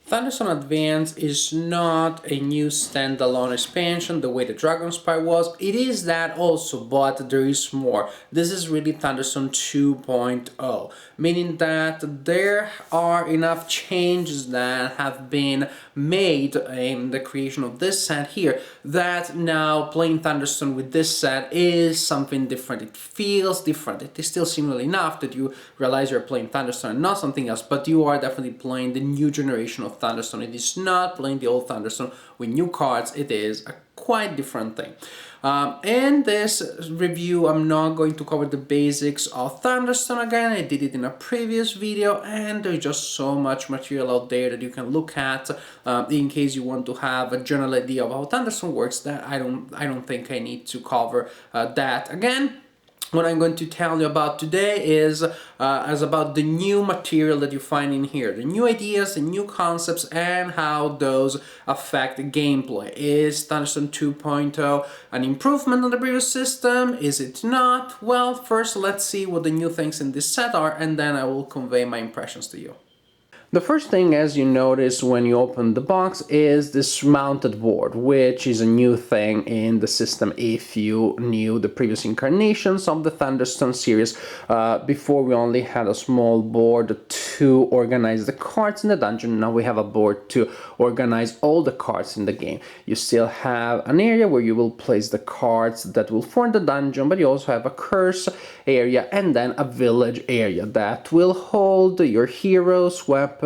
Thunderstone Advance is not a new standalone expansion the way the Dragon Spire was. It is that also, but there is more. This is really Thunderstone 2.0, meaning that there are enough changes that have been made in the creation of this set here that now playing Thunderstone with this set is something different. It feels different. It is still similar enough that you realize you're playing Thunderstone and not something else, but you are definitely playing the new generation of Thunderstone. It is not playing the old Thunderstone with new cards. It is a quite different thing. In this review, I'm not going to cover the basics of Thunderstone again. I did it in a previous video, and there's just so much material out there that you can look at in case you want to have a general idea of how Thunderstone works. That I don't think I need to cover that again. What I'm going to tell you about today is about the new material that you find in here, the new ideas, the new concepts, and how those affect gameplay. Is Thunderstone 2.0 an improvement on the previous system? Is it not? Well, first let's see what the new things in this set are, and then I will convey my impressions to you. The first thing, as you notice when you open the box, is this mounted board, which is a new thing in the system if you knew the previous incarnations of the Thunderstone series. Before we only had a small board to organize the cards in the dungeon. Now we have a board to organize all the cards in the game. You still have an area where you will place the cards that will form the dungeon, but you also have a curse area and then a village area that will hold your heroes, weapons,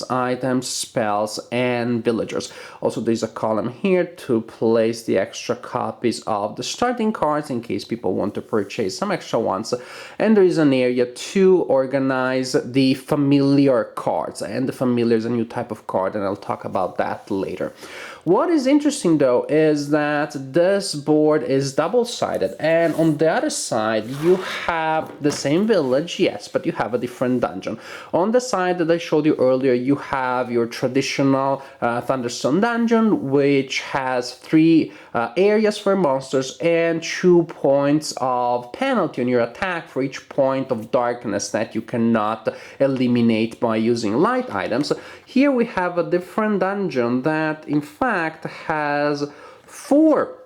items, spells, and villagers. Also, there's a column here to place the extra copies of the starting cards in case people want to purchase some extra ones. And there is an area to organize the familiar cards. And the familiar is a new type of card, and I'll talk about that later. What is interesting though is that this board is double-sided, and on the other side you have the same village, yes, but you have a different dungeon. On the side that I showed you earlier, you have your traditional Thunderstone dungeon, which has 3 areas for monsters and 2 points of penalty on your attack for each point of darkness that you cannot eliminate by using light items. Here we have a different dungeon that in fact has 4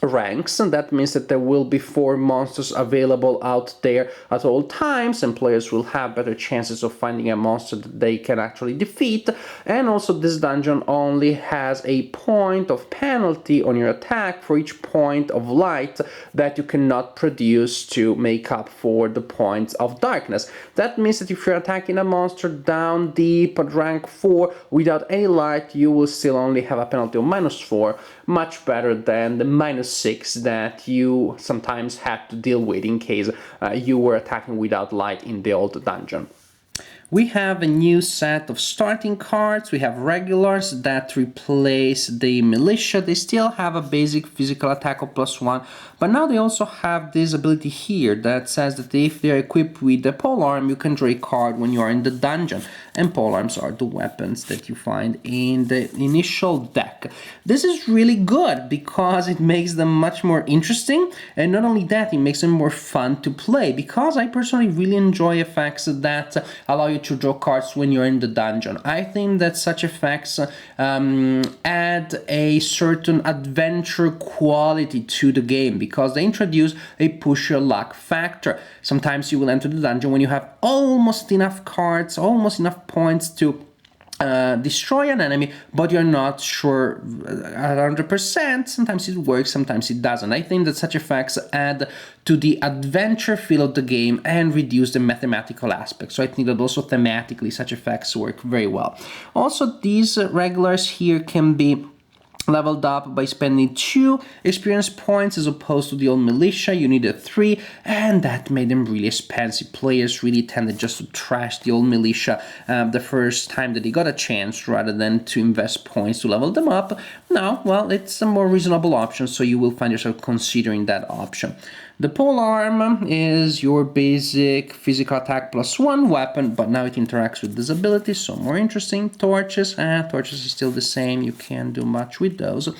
ranks, and that means that there will be 4 monsters available out there at all times, and players will have better chances of finding a monster that they can actually defeat. And also this dungeon only has a point of penalty on your attack for each point of light that you cannot produce to make up for the points of darkness. That means that if you're attacking a monster down deep at rank 4 without any light, you will still only have a penalty of -4, much better than the -6 that you sometimes had to deal with in case you were attacking without light in the old dungeon. We have a new set of starting cards. We have regulars that replace the militia. They still have a basic physical attack of +1, but now they also have this ability here that says that if they're equipped with the polearm, you can draw a card when you are in the dungeon. And polearms are the weapons that you find in the initial deck. This is really good because it makes them much more interesting, and not only that, it makes them more fun to play, because I personally really enjoy effects that allow you to draw cards when you're in the dungeon. I think that such effects add a certain adventure quality to the game because they introduce a push your luck factor. Sometimes you will enter the dungeon when you have almost enough cards, almost enough points to destroy an enemy, but you're not sure 100%. Sometimes it works, sometimes it doesn't. I think that such effects add to the adventure feel of the game and reduce the mathematical aspect. So I think that also thematically such effects work very well. Also, these regulars here can be leveled up by spending 2 experience points as opposed to the old militia. You needed 3, and that made them really expensive. Players really tended just to trash the old militia the first time that they got a chance rather than to invest points to level them up. Now, well, it's a more reasonable option, so you will find yourself considering that option. The polearm is your basic physical attack +1 weapon, but now it interacts with disabilities, so more interesting. Torches, torches is still the same, you can't do much with those.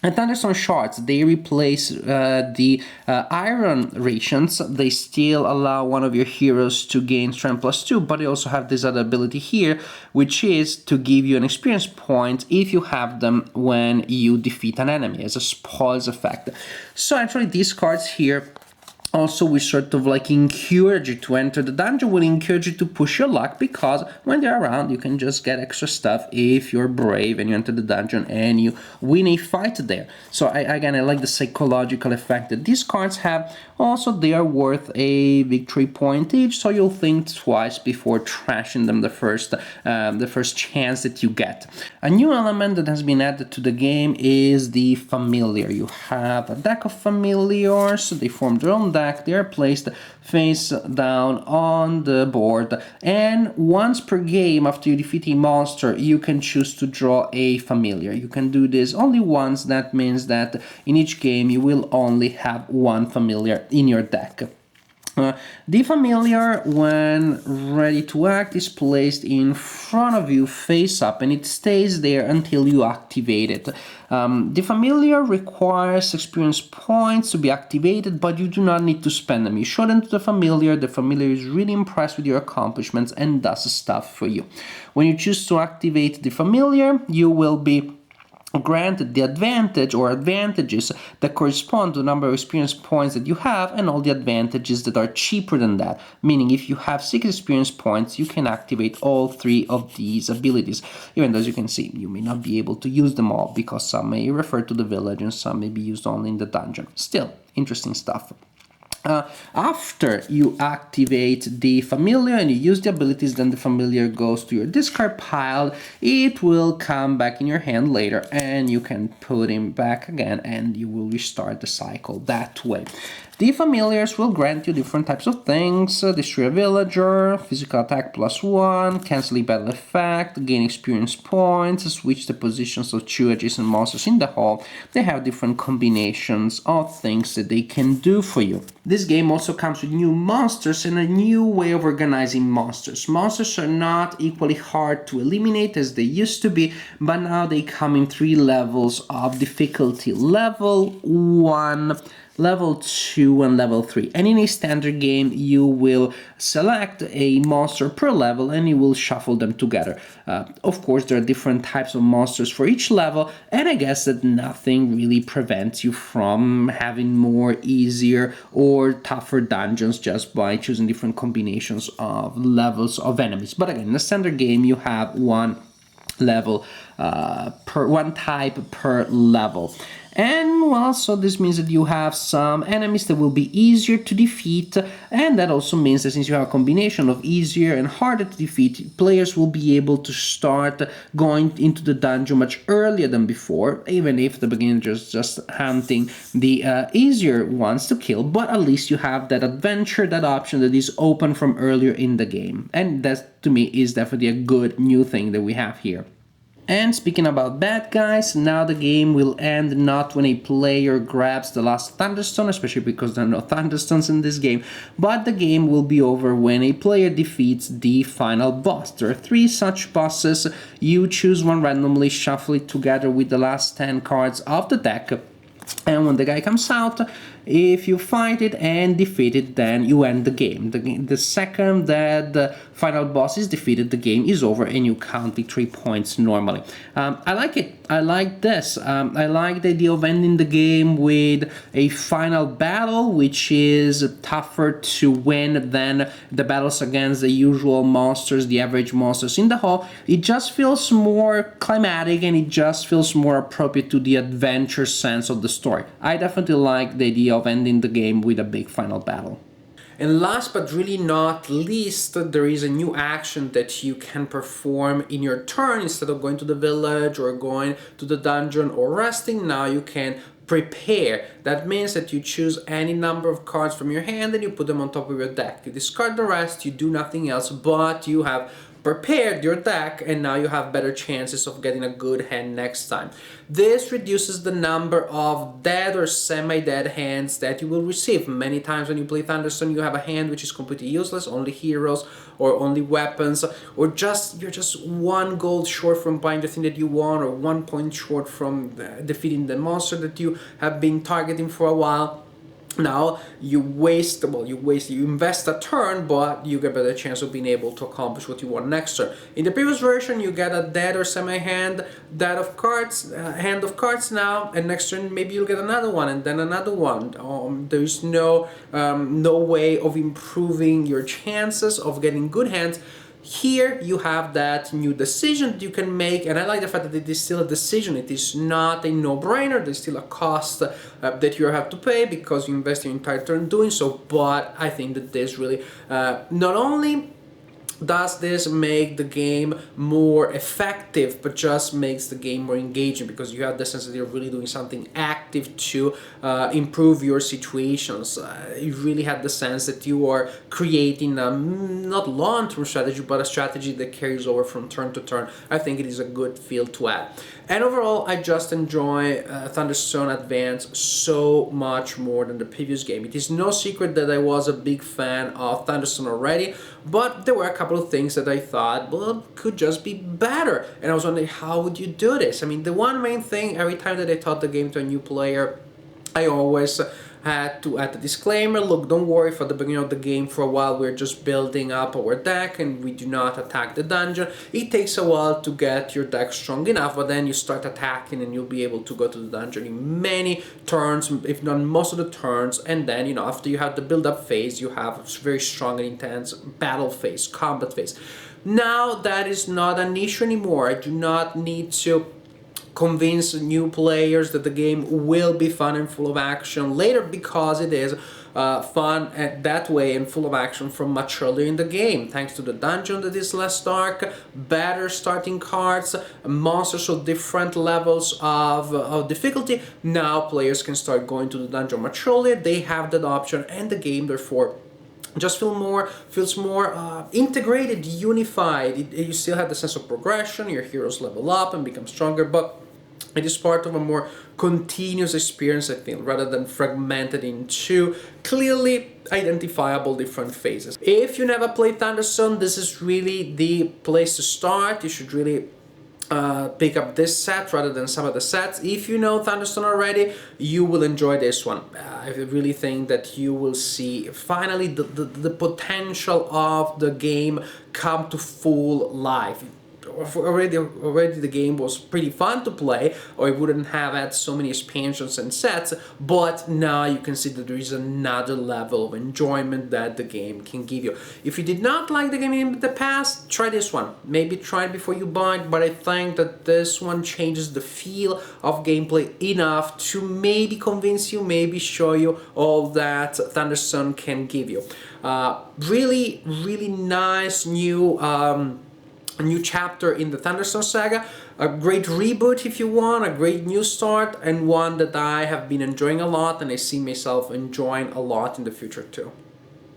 And Thunderstone shards, they replace the iron rations. They still allow one of your heroes to gain strength +2, but they also have this other ability here, which is to give you an experience point if you have them when you defeat an enemy as a spoils effect. So actually these cards here also we sort of like encourage you to enter the dungeon, will encourage you to push your luck, because when they're around you can just get extra stuff if you're brave and you enter the dungeon and you win a fight there. So again, I like the psychological effect that these cards have. Also, they are worth a victory point each, so you'll think twice before trashing them the first chance that you get. A new element that has been added to the game is the familiar. You have a deck of familiars, they form their own deck, they are placed face down on the board, and once per game after you defeat a monster, you can choose to draw a familiar. You can do this only once. That means that in each game you will only have one familiar in your deck. The familiar, when ready to act, is placed in front of you face up, and it stays there until you activate it. The familiar requires experience points to be activated, but you do not need to spend them. You show them to the familiar is really impressed with your accomplishments and does stuff for you. When you choose to activate the familiar, you will be granted the advantage or advantages that correspond to the number of experience points that you have, and all the advantages that are cheaper than that. Meaning if you have 6 experience points, you can activate all 3 of these abilities. Even though, as you can see, you may not be able to use them all, because some may refer to the village and some may be used only in the dungeon. Still, interesting stuff. After you activate the familiar and you use the abilities, then the familiar goes to your discard pile. It will come back in your hand later and you can put him back again and you will restart the cycle that way. The familiars will grant you different types of things: destroy a villager, physical attack +1, cancel a battle effect, gain experience points, switch the positions of 2 adjacent monsters in the hall. They have different combinations of things that they can do for you. This game also comes with new monsters and a new way of organizing monsters. Monsters are not equally hard to eliminate as they used to be, but now they come in 3 levels of difficulty: level 1, level 2 and level 3. And in a standard game you will select a monster per level and you will shuffle them together. Of course there are different types of monsters for each level, and I guess that nothing really prevents you from having more easier or tougher dungeons just by choosing different combinations of levels of enemies. But again, in a standard game you have one level one type per level. And well, so this means that you have some enemies that will be easier to defeat, and that also means that since you have a combination of easier and harder to defeat, players will be able to start going into the dungeon much earlier than before, even if the beginner is just hunting the easier ones to kill, but at least you have that adventure, that option that is open from earlier in the game. And that, to me, is definitely a good new thing that we have here. And speaking about bad guys, now the game will end not when a player grabs the last Thunderstone, especially because there are no Thunderstones in this game, but the game will be over when a player defeats the final boss. There are 3 such bosses. You choose one randomly, shuffle it together with the last 10 cards of the deck, and when the guy comes out, if you fight it and defeat it, then you end the game. The second that the final boss is defeated, the game is over and you count victory points normally. I like it. I like this. I like the idea of ending the game with a final battle, which is tougher to win than the battles against the usual monsters, the average monsters in the hall. It just feels more climatic and it just feels more appropriate to the adventure sense of the story. I definitely like the idea of ending the game with a big final battle. And last but really not least, there is a new action that you can perform in your turn. Instead of going to the village or going to the dungeon or resting, now you can prepare. That means that you choose any number of cards from your hand and you put them on top of your deck. You discard the rest, you do nothing else, but you have prepared your deck, and now you have better chances of getting a good hand next time. This reduces the number of dead or semi-dead hands that you will receive. Many times when you play Thunderstone, you have a hand which is completely useless, only heroes or only weapons, or you're just 1 gold short from buying the thing that you want, or 1 point short from defeating the monster that you have been targeting for a while. Now you invest a turn, but you get a better chance of being able to accomplish what you want next turn. In the previous version, you get a dead or semi-hand, hand of cards now, and next turn maybe you'll get another one, and then another one. There's no way of improving your chances of getting good hands. Here you have that new decision that you can make, and I like the fact that it is still a decision. It is not a no-brainer. There's still a cost that you have to pay because you invest your entire turn doing so, but I think that this really not only does this make the game more effective, but just makes the game more engaging, because you have the sense that you're really doing something active to improve your situations. You really have the sense that you are creating a not long-term strategy, but a strategy that carries over from turn to turn. I think it is a good feel to add. And overall, I just enjoy Thunderstone Advance so much more than the previous game. It is no secret that I was a big fan of Thunderstone already, but there were a couple of things that I thought, well, could just be better. And I was wondering, how would you do this? I mean, the one main thing, every time that I taught the game to a new player, I always had to add the disclaimer, look, don't worry, for the beginning of the game, for a while we're just building up our deck and we do not attack the dungeon. It takes a while to get your deck strong enough, but then you start attacking and you'll be able to go to the dungeon in many turns, if not most of the turns, and then, you know, after you have the build-up phase, you have a very strong and intense battle phase, combat phase. Now that is not an issue anymore. I do not need to convince new players that the game will be fun and full of action later, because it is fun that way and full of action from much earlier in the game, thanks to the dungeon that is less dark, better starting cards, monsters of different levels of difficulty. Now players can start going to the dungeon much earlier. They have that option, and the game therefore just feels more integrated, unified. You still have the sense of progression, your heroes level up and become stronger, but it is part of a more continuous experience, I feel, rather than fragmented into clearly identifiable different phases. If you never played Thunderstone, this is really the place to start. You should really pick up this set rather than some of the sets. If you know Thunderstone already, you will enjoy this one. I really think that you will see finally the potential of the game come to full life. Already the game was pretty fun to play, or it wouldn't have had so many expansions and sets, but now you can see that there is another level of enjoyment that the game can give you. If you did not like the game in the past, try this one. Maybe try it before you buy it, but I think that this one changes the feel of gameplay enough to maybe convince you, maybe show you all that Thunderstone can give you. Really, really nice new a new chapter in the Thunderstone saga, a great reboot if you want, a great new start, and one that I have been enjoying a lot and I see myself enjoying a lot in the future too.